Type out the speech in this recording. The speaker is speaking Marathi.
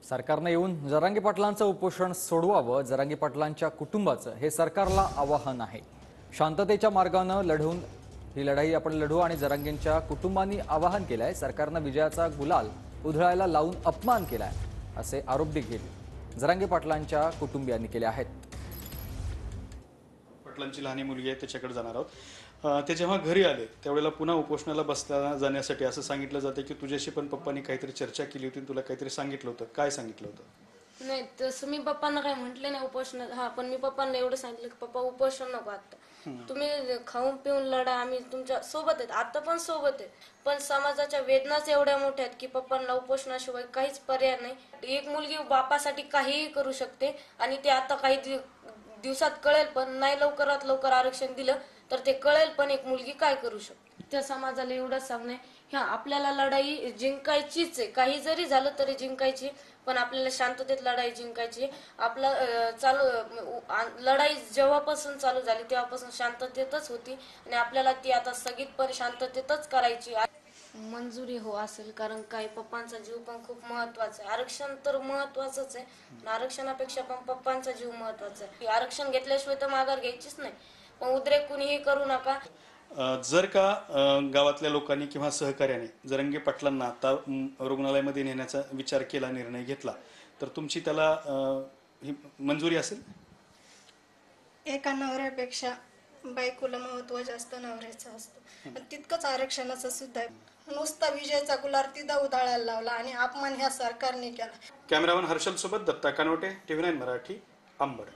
सरकारने येऊन जरांगे पाटलांचं उपोषण सोडवावं, जरांगे पाटलांच्या कुटुंबाचं हे सरकारला आवाहन आहे। शांततेच्या मार्गाने लढून ही लढाई आपण लढू आणि जरांगेंच्या कुटुंबांनी आवाहन केलंय। सरकारने विजयाचा गुलाल उधळायला लावून अपमान केलाय असे आरोप देखील जरांगे पाटलांच्या कुटुंबियांनी केले आहेत। पाटलांची लहान मुलगी आहे, त्याच्याकडे जाणार आहोत। ते जेव्हा घरी आले त्यावेळेला पुन्हा उपोषणाला बसला जाण्यासाठी असं सांगितलं जाते की तुझ्याशी पण पप्पांनी काहीतरी चर्चा केली होती, तुला काहीतरी सांगितलं होतं। काय सांगितलं होतं? नाही, तसं मी पप्पांना काही म्हटले नाही उपोषण। हा, पण मी पप्पांना एवढं सांगितलं की पप्पा उपोषण नको, आता तुम्ही खाऊन पिऊन लढा, आम्ही तुमच्या सोबत आहेत, आता पण सोबत आहे। पण समाजाच्या वेदनाच एवढ्या मोठ्या आहेत की पप्पांना उपोषणाशिवाय काहीच पर्याय नाही। एक मुलगी बापासाठी काहीही करू शकते आणि ते आता काही दिवसात कळेल, पण नाही लवकरात लवकर आरक्षण दिलं तर ते कळेल पण एक मुलगी काय करू शकते। त्या समाजाला एवढंच सांगणे, ह्या आपल्याला लढाई जिंकायचीच आहे, काही जरी झालं तरी जिंकायची, पण आपल्याला शांततेत लढाई जिंकायची। आपला लढाई जेव्हापासून चालू झाली तेव्हापासून शांततेतच होती आणि आपल्याला ती आता स्थगित पण शांततेतच करायची। मंजुरी हो असेल, कारण काय पप्पांचा जीव पण खूप महत्वाचा आहे। आरक्षण तर महत्वाचंच आहे, आरक्षणापेक्षा पण पप्पांचा जीव महत्वाचा आहे। आरक्षण घेतल्याशिवाय तर माघार घ्यायचीच नाही, पण उद्रेक कुणीही करू नका। जर का गावातल्या लोकांनी किंवा सहकार्याने जरांगे पाटलांना आता रुग्णालयामध्ये नेण्याचा विचार केला, निर्णय घेतला, तर तुमची त्याला ही मंजुरी असेल? एका नवऱ्यापेक्षा बायकोला महत्व जास्त नवऱ्याचं असतं, तितकंच आरक्षणाचं सुद्धा आहे। नुसता विजयाचा गुलाल तिथं उधळायला लावला आणि अपमान ह्या सरकारने केला। कॅमेरामन हर्षल सोबत दत्ता कानवटे, TV9 मराठी, अंबड।